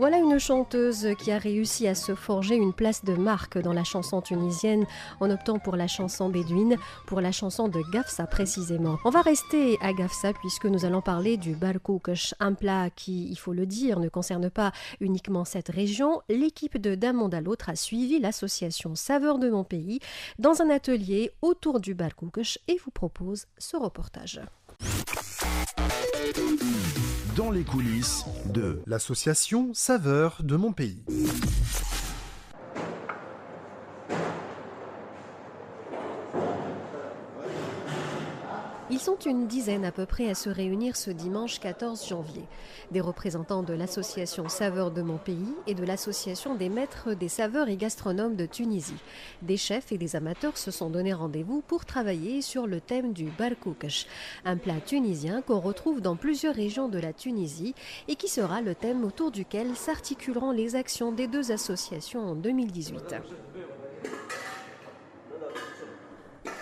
Voilà une chanteuse qui a réussi à se forger une place de marque dans la chanson tunisienne en optant pour la chanson bédouine, pour la chanson de Gafsa précisément. On va rester à Gafsa puisque nous allons parler du barkoukesh, un plat qui, il faut le dire, ne concerne pas uniquement cette région. L'équipe de D'un Monde à l'Autre a suivi l'association Saveurs de mon pays dans un atelier autour du barkoukesh et vous propose ce reportage. Dans les coulisses de l'association Saveurs de mon pays. Ils sont une dizaine à peu près à se réunir ce dimanche 14 janvier. Des représentants de l'association Saveurs de mon pays et de l'association des maîtres des saveurs et gastronomes de Tunisie. Des chefs et des amateurs se sont donné rendez-vous pour travailler sur le thème du barkoukesh, un plat tunisien qu'on retrouve dans plusieurs régions de la Tunisie et qui sera le thème autour duquel s'articuleront les actions des deux associations en 2018.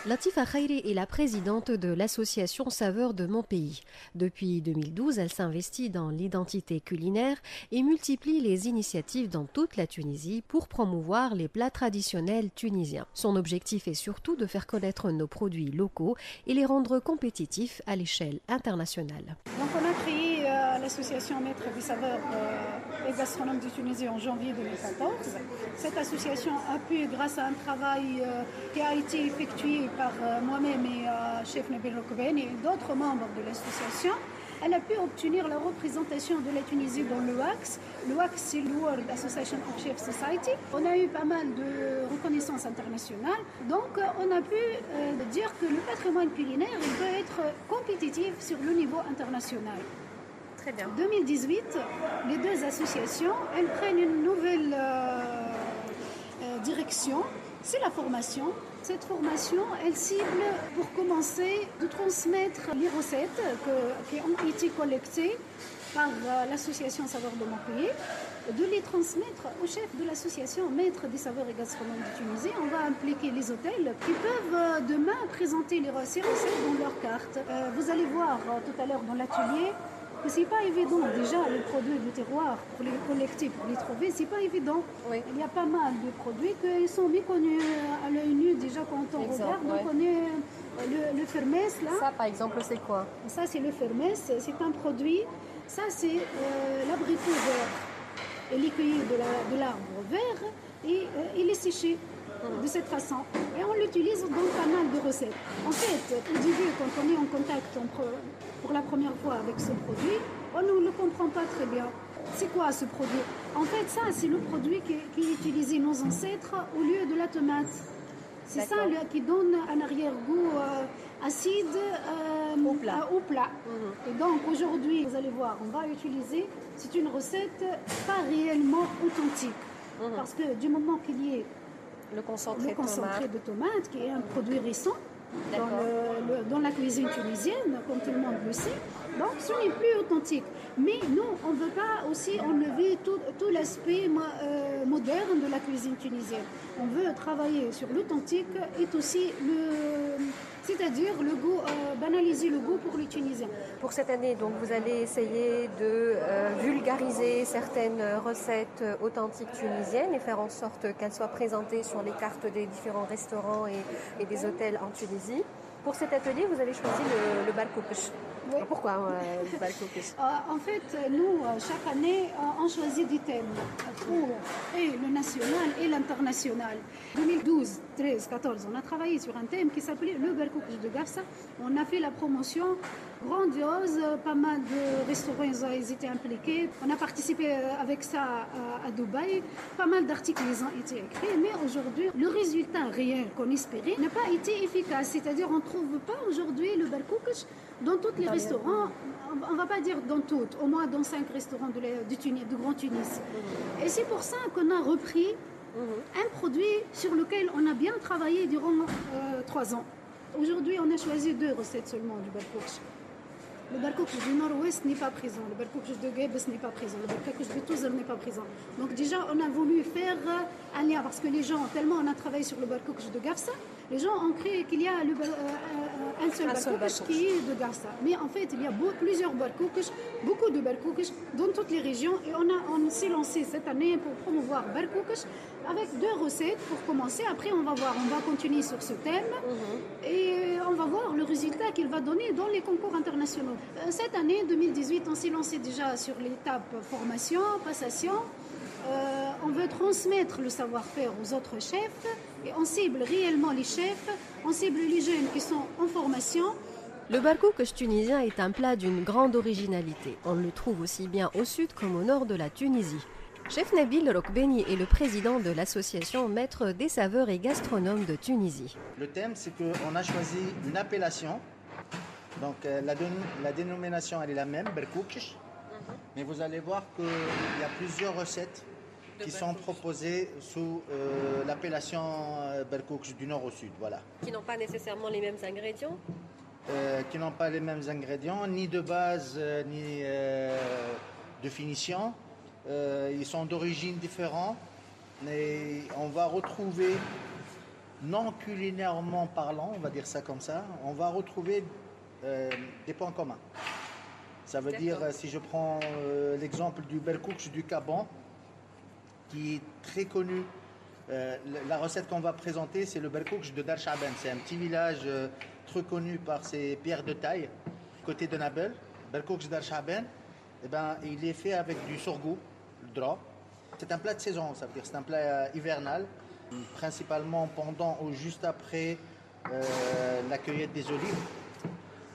Latifa Khairi est la présidente de l'association Saveurs de mon pays. Depuis 2012, elle s'investit dans l'identité culinaire et multiplie les initiatives dans toute la Tunisie pour promouvoir les plats traditionnels tunisiens. Son objectif est surtout de faire connaître nos produits locaux et les rendre compétitifs à l'échelle internationale. Donc on a créé l'association Maîtres des saveurs et gastronomes de Tunisie en janvier 2014. Cette association a pu, grâce à un travail qui a été effectué par moi-même et chef Nabil Rokbeni et d'autres membres de l'association, elle a pu obtenir la représentation de la Tunisie dans le WACS. Le WACS, c'est le World Association of Chef Society. On a eu pas mal de reconnaissance internationale. Donc, on a pu dire que le patrimoine culinaire, il peut être compétitif sur le niveau international. Très bien. En 2018, les deux associations, elles prennent une nouvelle direction. C'est la formation. Cette formation, elle cible pour commencer de transmettre les recettes qui ont été collectées par l'association Saveurs de mon pays, de les transmettre au chef de l'association Maîtres des saveurs et gastronomes de Tunisie. On va impliquer les hôtels qui peuvent demain présenter ces recettes dans leur carte. Vous allez voir tout à l'heure dans l'atelier que c'est pas évident déjà les produits du terroir pour les collecter, pour les trouver, c'est pas évident. Oui. Il y a pas mal de produits qui sont méconnus à l'œil nu déjà quand on regarde. ouais. On connaît le fermès là. Ça, par exemple, c'est quoi? Ça c'est le fermès, c'est un produit. Ça c'est l'abricot vert. Il est cueilli de l'arbre vert et il est séché de cette façon. Et on l'utilise dans pas mal de recettes. En fait, au début, quand on est en contact pour la première fois avec ce produit, on ne le comprend pas très bien. C'est quoi ce produit? En fait, ça, c'est le produit qui utilisaient nos ancêtres au lieu de la tomate. C'est ça qui donne un arrière-goût acide au plat. Et donc, aujourd'hui, vous allez voir, on va utiliser, c'est une recette pas réellement authentique. Parce que du moment qu'il y ait Le concentré de tomate, qui est un produit récent dans la cuisine tunisienne, comme tout le monde le sait. Donc, ce n'est plus authentique. Mais nous, on ne veut pas aussi enlever tout l'aspect moderne de la cuisine tunisienne. On veut travailler sur l'authentique et aussi c'est-à-dire le goût, banaliser le goût pour les Tunisiens. Pour cette année, donc, vous allez essayer de vulgariser certaines recettes authentiques tunisiennes et faire en sorte qu'elles soient présentées sur les cartes des différents restaurants et des hôtels en Tunisie. Pour cet atelier, vous avez choisi le balkoukesh. Oui. Pourquoi le balkoukesh? En fait, nous, chaque année, on choisit des thèmes pour le national et l'international. 2012, 13, 14, on a travaillé sur un thème qui s'appelait le balkoukesh de Garça. On a fait la promotion grandiose, pas mal de restaurants ils étaient impliqués. On a participé avec ça à Dubaï. Pas mal d'articles ils ont été écrits, mais aujourd'hui, le résultat réel qu'on espérait n'a pas été efficace. C'est-à-dire, on ne trouve pas aujourd'hui le balkoukesh dans tous les restaurants. On ne va pas dire dans toutes, au moins dans 5 restaurants du Grand Tunis. Et c'est pour ça qu'on a repris un produit sur lequel on a bien travaillé durant 3 ans. Aujourd'hui, on a choisi 2 recettes seulement du balkoukesh. Le balkoukesh du nord-ouest n'est pas présent, le balkoukesh de Guebes n'est pas présent, le balkoukesh de Touzer n'est pas présent. Donc déjà, on a voulu faire un lien, parce que les gens, tellement on a travaillé sur le balkoukesh de Garça, les gens ont cru qu'il y a un seul balkoukesh qui est de Garça. Mais en fait, il y a plusieurs balkoukesh, beaucoup de balkoukesh dans toutes les régions. Et on s'est lancé cette année pour promouvoir balkoukesh avec 2 recettes pour commencer. Après, on va voir, on va continuer sur ce thème et on va voir le résultat qu'il va donner dans les concours internationaux. Cette année, 2018, on s'est lancé déjà sur l'étape formation, passation. On veut transmettre le savoir-faire aux autres chefs et on cible réellement les chefs, on cible les jeunes qui sont en formation. Le balkoukesh tunisien est un plat d'une grande originalité. On le trouve aussi bien au sud comme au nord de la Tunisie. Chef Nabil Rokbeni est le président de l'association Maîtres des saveurs et gastronomes de Tunisie. Le thème, c'est qu'on a choisi une appellation. Donc la dénomination, elle est la même, balkoukesh. Mais vous allez voir qu'il y a plusieurs recettes qui sont proposées sous l'appellation balkoukesh du nord au sud. Voilà. Qui n'ont pas nécessairement les mêmes ingrédients? Qui n'ont pas les mêmes ingrédients, ni de base, ni de finition. Ils sont d'origine différente, mais on va retrouver non culinairement parlant, on va dire ça comme ça, on va retrouver des points communs. Ça veut dire, si je prends l'exemple du berkouch du Caban, qui est très connu, la recette qu'on va présenter, c'est le berkouch de Dar Chaben. C'est un petit village très connu par ses pierres de taille, côté de Nabel. Berkouch Dar Chaben, eh ben, il est fait avec du sorgho, le drap. C'est un plat de saison, ça veut dire c'est un plat hivernal, principalement pendant ou juste après la cueillette des olives,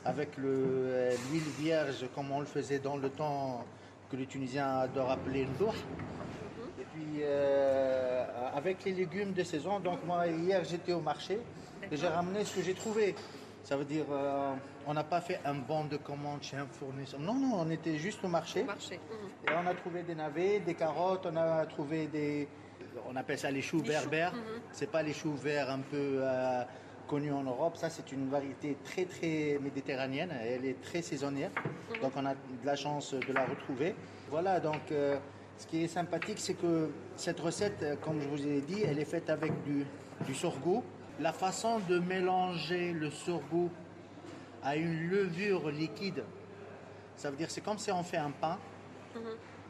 avec l'huile vierge comme on le faisait dans le temps que les Tunisiens adorent appeler le dour. Et puis avec les légumes de saison, donc moi hier j'étais au marché et j'ai ramené ce que j'ai trouvé. Ça veut dire on n'a pas fait un banc de commande chez un fournisseur. Non, on était juste au marché. Et on a trouvé des navets, des carottes, on a trouvé on appelle ça les choux berbères. C'est pas les choux verts un peu connue en Europe. Ça, c'est une variété très, très méditerranéenne. Elle est très saisonnière. Donc, on a de la chance de la retrouver. Voilà, donc, ce qui est sympathique, c'est que cette recette, comme je vous ai dit, elle est faite avec du sorgho. La façon de mélanger le sorgho à une levure liquide, ça veut dire c'est comme si on fait un pain.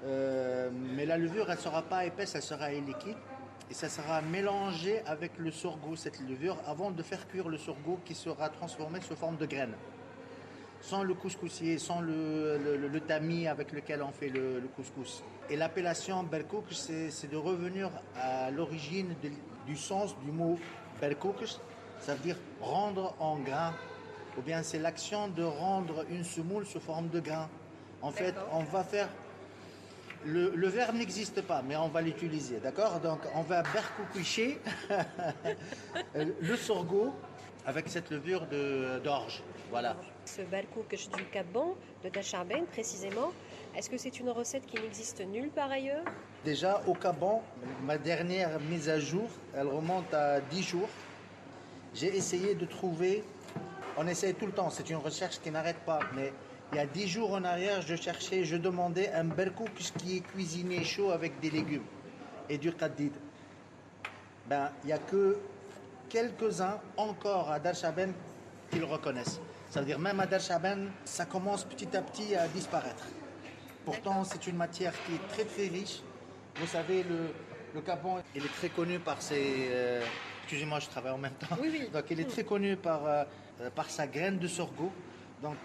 Mais la levure, elle ne sera pas épaisse, elle sera liquide. Et ça sera mélangé avec le sorgho, cette levure, avant de faire cuire le sorgho qui sera transformé sous forme de graines. Sans le couscoussier, sans le tamis avec lequel on fait le couscous. Et l'appellation berkouch, c'est de revenir à l'origine du sens du mot berkouch. Ça veut dire rendre en grain. Ou bien c'est l'action de rendre une semoule sous forme de grain. En fait, on va faire... Le verbe n'existe pas, mais on va l'utiliser, d'accord? Donc, on va berkoucher le sorgho avec cette levure d'orge. Voilà. Ce berkouch du Caban, de Dar Chaben précisément, est-ce que c'est une recette qui n'existe nulle part ailleurs? Déjà, au Caban, ma dernière mise à jour, elle remonte à 10 jours. J'ai essayé de trouver, on essaye tout le temps, c'est une recherche qui n'arrête pas, mais... Il y a 10 jours en arrière, je demandais un berkouch qui est cuisiné chaud avec des légumes et du qadid. Ben, il n'y a que quelques-uns encore à Dar Chaben qui le reconnaissent. Ça veut dire même à Dar Chaben, ça commence petit à petit à disparaître. Pourtant, c'est une matière qui est très très riche. Vous savez, le Caban, il est très connu par ses... excusez-moi, je travaille en même temps. Oui. Donc, il est très connu par sa graine de sorgho. Donc,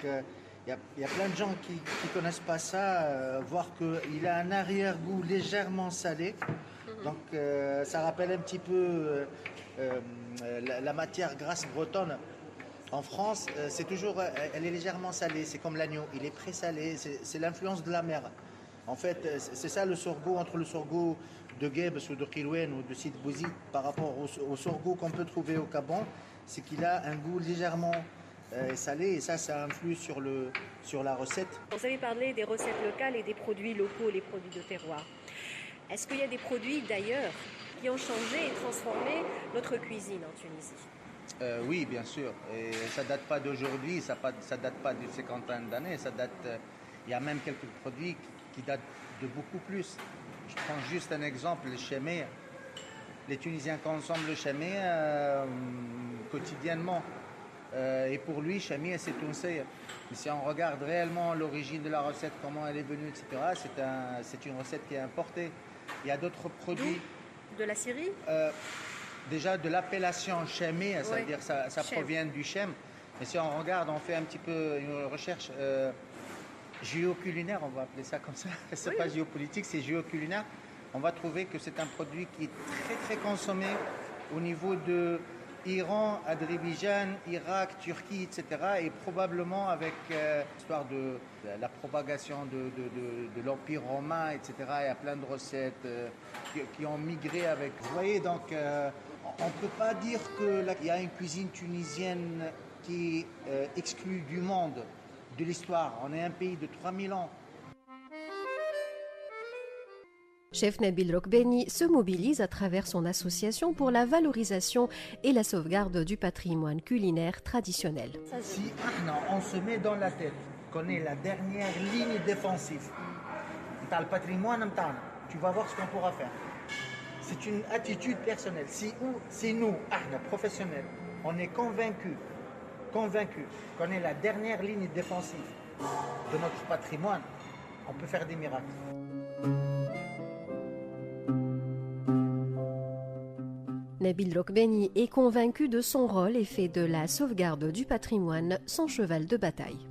il y a plein de gens qui ne connaissent pas ça, voir qu'il a un arrière-goût légèrement salé. Donc ça rappelle un petit peu la matière grasse bretonne. En France, elle est légèrement salée, c'est comme l'agneau, il est présalé, c'est l'influence de la mer. En fait, c'est ça le sorgho, entre le sorgho de Guebes ou de Kilouen ou de Sidi Bouzid par rapport au sorgho qu'on peut trouver au Caban, c'est qu'il a un goût légèrement salé et ça influe sur la recette. Vous avez parlé des recettes locales et des produits locaux, les produits de terroir. Est-ce qu'il y a des produits d'ailleurs qui ont changé et transformé notre cuisine en Tunisie? Oui, bien sûr. Et ça date pas d'aujourd'hui, ça date pas d'une cinquantaine d'années. Il y a même quelques produits qui datent de beaucoup plus. Je prends juste un exemple, le chémé. Les Tunisiens consomment le chémé quotidiennement. Et pour lui, chémé, c'est tunisien. Mais si on regarde réellement l'origine de la recette, comment elle est venue, etc., c'est une recette qui est importée. Il y a d'autres produits. De la Syrie? Déjà de l'appellation chémé, ça veut dire ça provient du chem. Mais si on regarde, on fait un petit peu une recherche géoculinaire, on va appeler ça comme ça. C'est pas géopolitique, c'est géoculinaire. On va trouver que c'est un produit qui est très très consommé au niveau de Iran, Azerbaïdjan, Irak, Turquie, etc. Et probablement avec l'histoire de la propagation de l'Empire romain, etc. Il y a plein de recettes qui ont migré avec. Vous voyez, donc on ne peut pas dire qu'il y a une cuisine tunisienne qui est exclue du monde, de l'histoire. On est un pays de 3000 ans. Chef Nabil Rokbeni se mobilise à travers son association pour la valorisation et la sauvegarde du patrimoine culinaire traditionnel. Si on se met dans la tête qu'on est la dernière ligne défensive, tu as le patrimoine, tu vas voir ce qu'on pourra faire. c'est une attitude personnelle. Si nous, professionnels, on est convaincus qu'on est la dernière ligne défensive de notre patrimoine, on peut faire des miracles. Nabil Rokbeni est convaincu de son rôle et fait de la sauvegarde du patrimoine son cheval de bataille.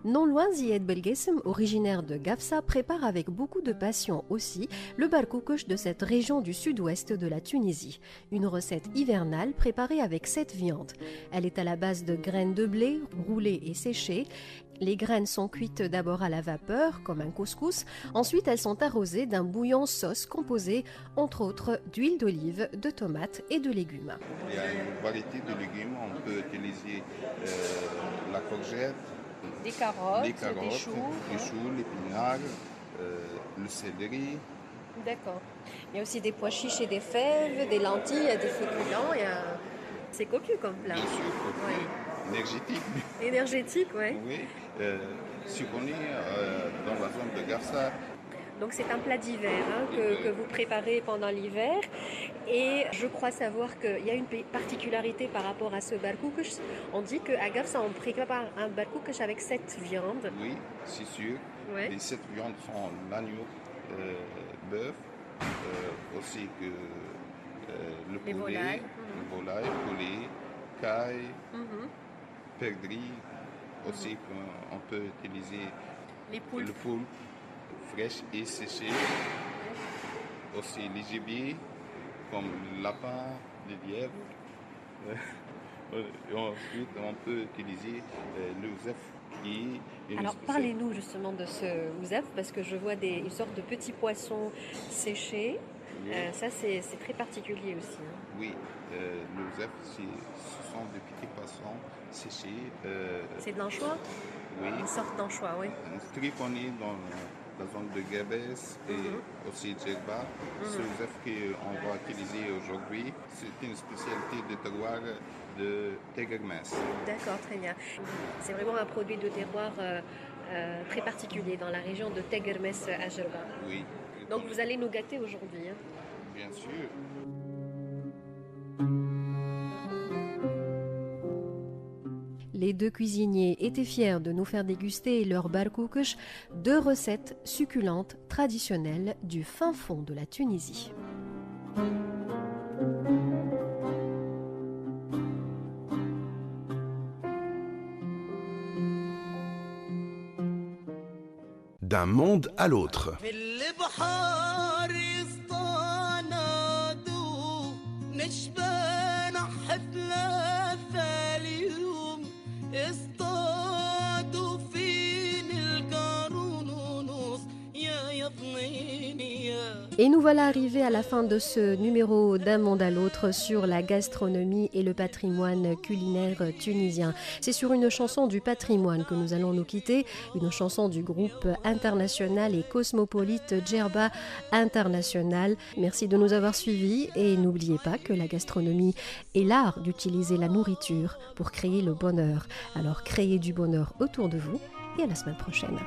Non loin, Zied Belgesem, originaire de Gafsa, prépare avec beaucoup de passion aussi le barkoukoch de cette région du sud-ouest de la Tunisie. Une recette hivernale préparée avec 7 viandes. Elle est à la base de graines de blé, roulées et séchées. Les graines sont cuites d'abord à la vapeur, comme un couscous. Ensuite, elles sont arrosées d'un bouillon sauce composé, entre autres, d'huile d'olive, de tomates et de légumes. Il y a une variété de légumes. On peut utiliser la courgette, des carottes, des choux, l'épinard, le céleri. D'accord. Il y a aussi des pois chiches et des fèves, des lentilles, des féculents. C'est cocu comme plat. Bien sûr, cocu, ouais. Énergétique. Énergétique, ouais. Oui. Sucroni dans la zone de Gafsa. Donc c'est un plat d'hiver que vous préparez pendant l'hiver. Et je crois savoir qu'il y a une particularité par rapport à ce barkoukoch. On dit qu'à Gafsa, on prépare un barkoukoch avec 7 viandes. Oui, c'est sûr. Ouais. Les 7 viandes sont l'agneau, bœuf, aussi que le poulet, le volaille, poulet, caille, perdrix. Aussi qu'on peut utiliser le poulpe fraîche et séché. Aussi les gibiers comme le lapin, les lièvres. Et ensuite, on peut utiliser le ouzef. Alors parlez-nous justement de ce ouzef parce que je vois une sorte de petits poissons séchés. Oui. Ça c'est très particulier aussi. Oui, le ouzef, ce sont des petits poissons séchés. C'est de l'anchois? Oui. Une sorte d'anchois, oui. Très connu dans la zone de Gabès et aussi Djerba. Ce ouzef qu'on va utiliser aujourd'hui, c'est une spécialité de terroir de Tegermès. D'accord, très bien. C'est vraiment un produit de terroir très particulier dans la région de Tegermès à Djerba. Oui. Donc vous allez nous gâter aujourd'hui. Bien sûr. Les deux cuisiniers étaient fiers de nous faire déguster leur barkoukoch, 2 recettes succulentes traditionnelles du fin fond de la Tunisie. D'un monde à l'autre. Et nous voilà arrivés à la fin de ce numéro d'un monde à l'autre sur la gastronomie et le patrimoine culinaire tunisien. C'est sur une chanson du patrimoine que nous allons nous quitter, une chanson du groupe international et cosmopolite Djerba International. Merci de nous avoir suivis et n'oubliez pas que la gastronomie est l'art d'utiliser la nourriture pour créer le bonheur. Alors créez du bonheur autour de vous et à la semaine prochaine.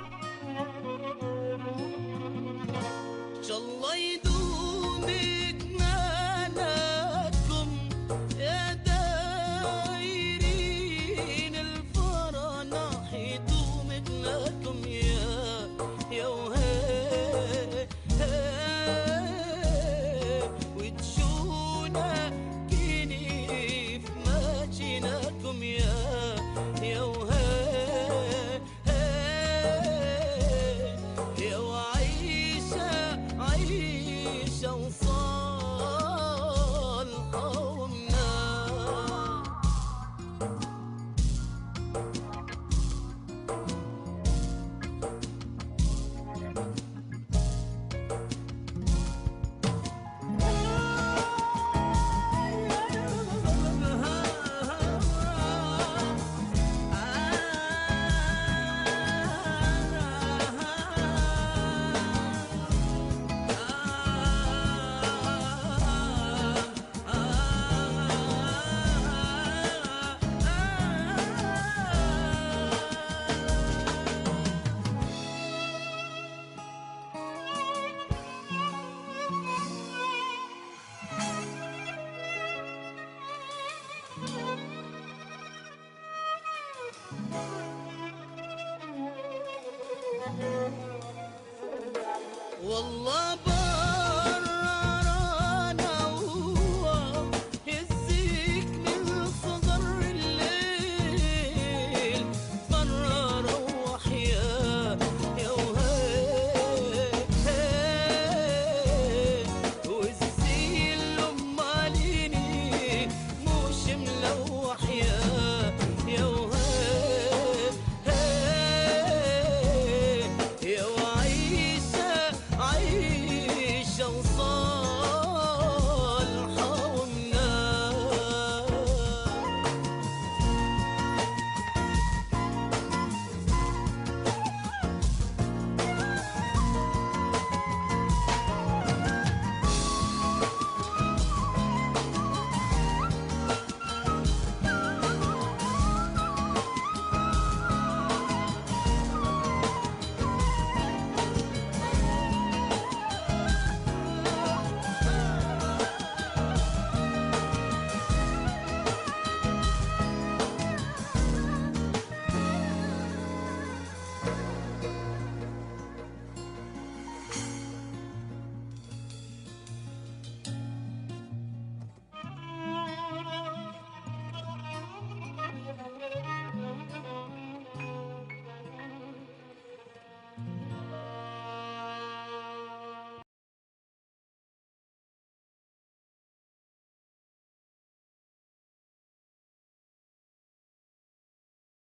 والله